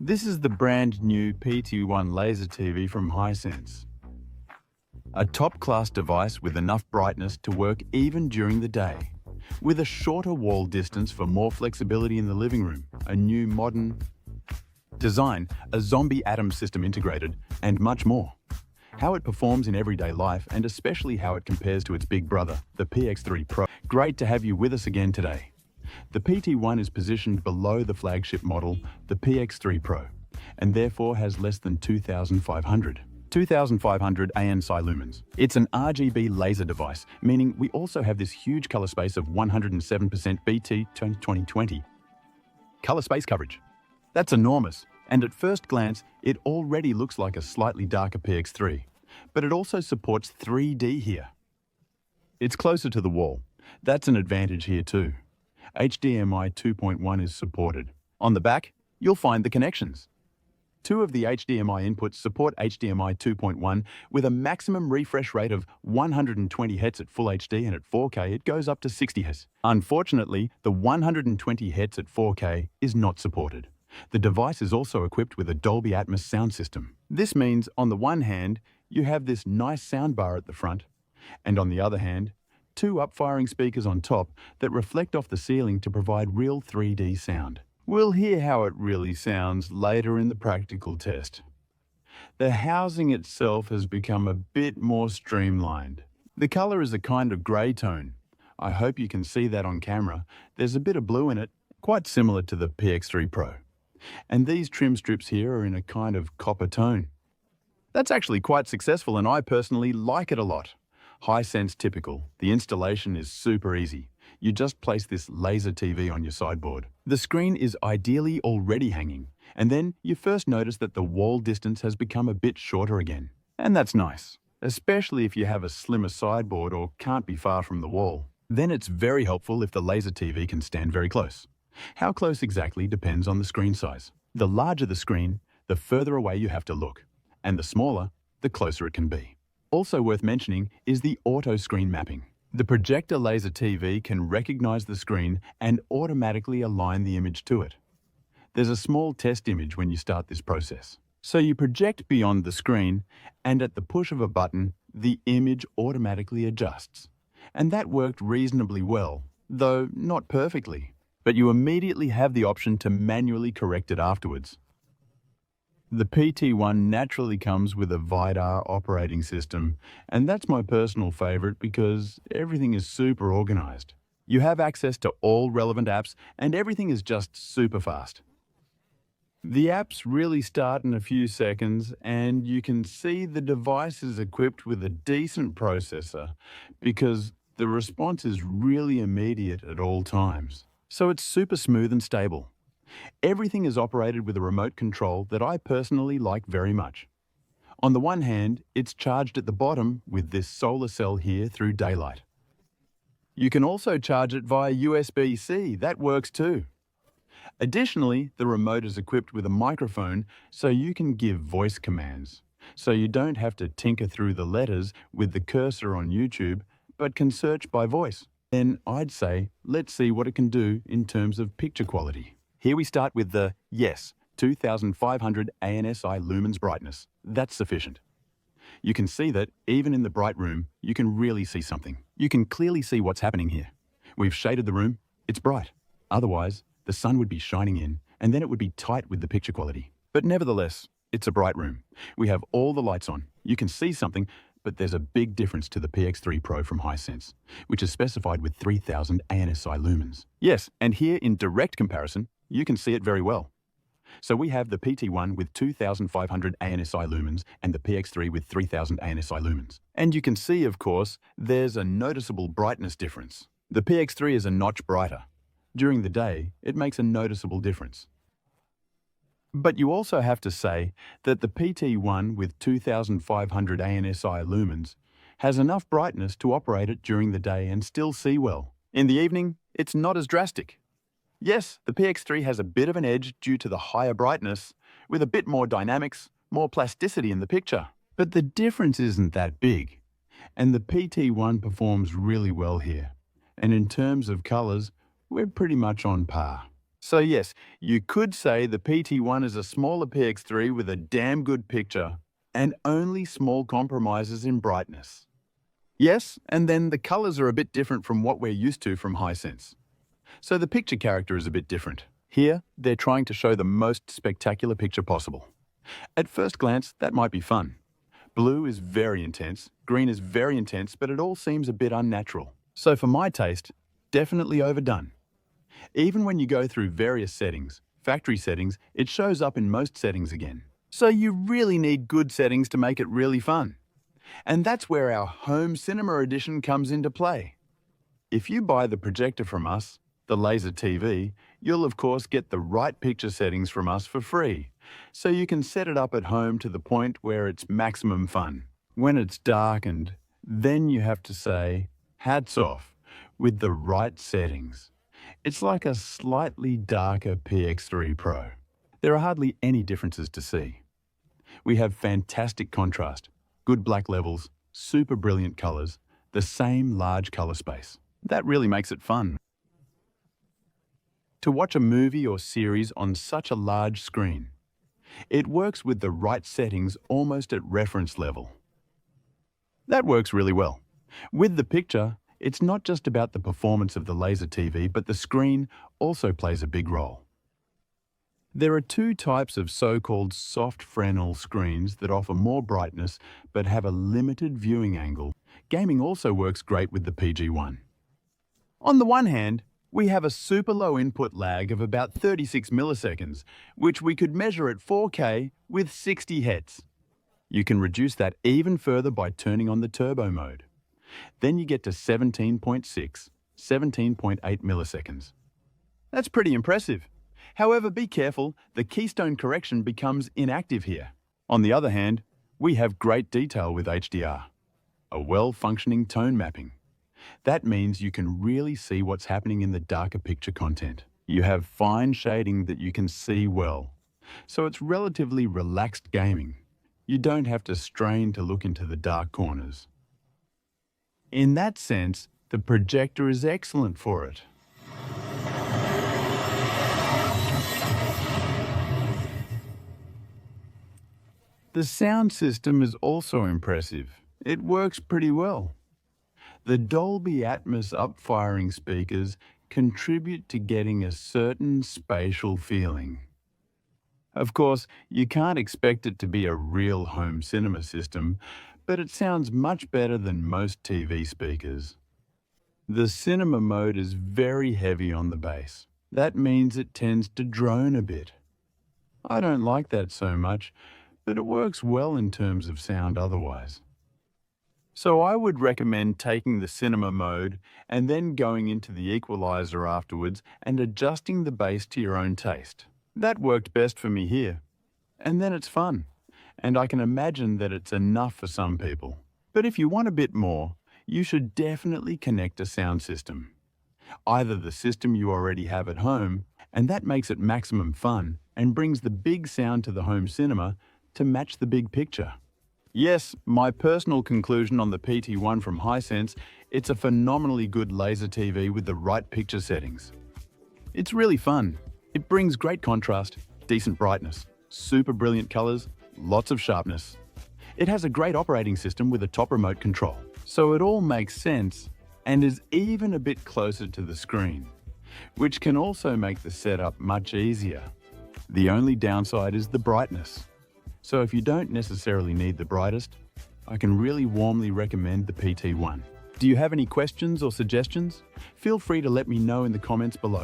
This is the brand new PT1 laser TV from Hisense. A top-class device with enough brightness to work even during the day. With a shorter wall distance for more flexibility in the living room, a new modern design, a Dolby Atmos system integrated, and much more. How it performs in everyday life, and especially how it compares to its big brother, the PX3 Pro. Great to have you with us again today. The PT1 is positioned below the flagship model, the PX3 Pro, and therefore has less than 2,500 ANSI lumens. It's an RGB laser device, meaning we also have this huge color space of 107% BT 2020 color space coverage. That's enormous, and at first glance, it already looks like a slightly darker PX3, but it also supports 3D here. It's closer to the wall. That's an advantage here too. HDMI 2.1 is supported. On the back, you'll find the connections. Two of the HDMI inputs support HDMI 2.1 with a maximum refresh rate of 120 Hz at Full HD, and at 4K it goes up to 60 Hz. Unfortunately, the 120 Hz at 4K is not supported. The device is also equipped with a Dolby Atmos sound system. This means, on the one hand, you have this nice soundbar at the front, and on the other hand, two upfiring speakers on top that reflect off the ceiling to provide real 3D sound. We'll hear how it really sounds later in the practical test. The housing itself has become a bit more streamlined. The color is a kind of grey tone. I hope you can see that on camera. There's a bit of blue in it, quite similar to the PX3 Pro. And these trim strips here are in a kind of copper tone. That's actually quite successful, and I personally like it a lot. Hisense typical. The installation is super easy. You just place this laser TV on your sideboard. The screen is ideally already hanging, and then you first notice that the wall distance has become a bit shorter again. And that's nice, especially if you have a slimmer sideboard or can't be far from the wall. Then it's very helpful if the laser TV can stand very close. How close exactly depends on the screen size. The larger the screen, the further away you have to look, and the smaller, the closer it can be. Also worth mentioning is the auto screen mapping. The projector laser TV can recognize the screen and automatically align the image to it. There's a small test image when you start this process. So you project beyond the screen, and at the push of a button, the image automatically adjusts. And that worked reasonably well, though not perfectly. But you immediately have the option to manually correct it afterwards. The PT1 naturally comes with a VIDAR operating system, and that's my personal favorite because everything is super organized. You have access to all relevant apps, and everything is just super fast. The apps really start in a few seconds, and you can see the device is equipped with a decent processor because the response is really immediate at all times. So it's super smooth and stable. Everything is operated with a remote control that I personally like very much. On the one hand, it's charged at the bottom with this solar cell here through daylight. You can also charge it via USB-C, that works too. Additionally, the remote is equipped with a microphone so you can give voice commands. So you don't have to tinker through the letters with the cursor on YouTube, but can search by voice. Then I'd say, let's see what it can do in terms of picture quality. Here we start with the, 2,500 ANSI lumens brightness. That's sufficient. You can see that, even in the bright room, you can really see something. You can clearly see what's happening here. We've shaded the room, it's bright. Otherwise, the sun would be shining in, and then it would be tight with the picture quality. But nevertheless, it's a bright room. We have all the lights on. You can see something, but there's a big difference to the PX3 Pro from Hisense, which is specified with 3,000 ANSI lumens. Yes, and here in direct comparison, you can see it very well. So we have the PT1 with 2,500 ANSI lumens and the PX3 with 3,000 ANSI lumens. And you can see, of course, there's a noticeable brightness difference. The PX3 is a notch brighter. During the day, it makes a noticeable difference. But you also have to say that the PT1 with 2,500 ANSI lumens has enough brightness to operate it during the day and still see well. In the evening, it's not as drastic. Yes, the PX3 has a bit of an edge due to the higher brightness, with a bit more dynamics, more plasticity in the picture. But the difference isn't that big, and the PT1 performs really well here. And in terms of colors, we're pretty much on par. So yes, you could say the PT1 is a smaller PX3 with a damn good picture and only small compromises in brightness. Yes, and then the colors are a bit different from what we're used to from Hisense. So the picture character is a bit different. Here, they're trying to show the most spectacular picture possible. At first glance, that might be fun. Blue is very intense, green is very intense, but it all seems a bit unnatural. So for my taste, definitely overdone. Even when you go through various settings, factory settings, it shows up in most settings again. So you really need good settings to make it really fun. And that's where our home cinema edition comes into play. If you buy the projector from us, the laser TV, you'll of course get the right picture settings from us for free, so you can set it up at home to the point where it's maximum fun. When it's darkened, then you have to say, hats off, with the right settings. It's like a slightly darker PX3 Pro. There are hardly any differences to see. We have fantastic contrast, good black levels, super brilliant colors, the same large color space. That really makes it fun. To watch a movie or series on such a large screen, it works with the right settings almost at reference level. That works really well. With the picture, it's not just about the performance of the laser TV, but the screen also plays a big role. There are two types of so-called soft Fresnel screens that offer more brightness but have a limited viewing angle. Gaming also works great with the PG1. On the one hand, we have a super low input lag of about 36 milliseconds, which we could measure at 4K with 60 Hz. You can reduce that even further by turning on the turbo mode. Then you get to 17.6, 17.8 milliseconds. That's pretty impressive. However, be careful, the keystone correction becomes inactive here. On the other hand, we have great detail with HDR, a well-functioning tone mapping. That means you can really see what's happening in the darker picture content. You have fine shading that you can see well, so it's relatively relaxed gaming. You don't have to strain to look into the dark corners. In that sense, the projector is excellent for it. The sound system is also impressive. It works pretty well. The Dolby Atmos up-firing speakers contribute to getting a certain spatial feeling. Of course, you can't expect it to be a real home cinema system, but it sounds much better than most TV speakers. The cinema mode is very heavy on the bass. That means it tends to drone a bit. I don't like that so much, but it works well in terms of sound otherwise. So I would recommend taking the cinema mode and then going into the equalizer afterwards and adjusting the bass to your own taste. That worked best for me here. And then it's fun. And I can imagine that it's enough for some people. But if you want a bit more, you should definitely connect a sound system. Either the system you already have at home, and that makes it maximum fun and brings the big sound to the home cinema to match the big picture. Yes, my personal conclusion on the PT1 from Hisense, it's a phenomenally good laser TV with the right picture settings. It's really fun. It brings great contrast, decent brightness, super brilliant colors, lots of sharpness. It has a great operating system with a top remote control. So it all makes sense and is even a bit closer to the screen, which can also make the setup much easier. The only downside is the brightness. So if you don't necessarily need the brightest, I can really warmly recommend the PT1. Do you have any questions or suggestions? Feel free to let me know in the comments below.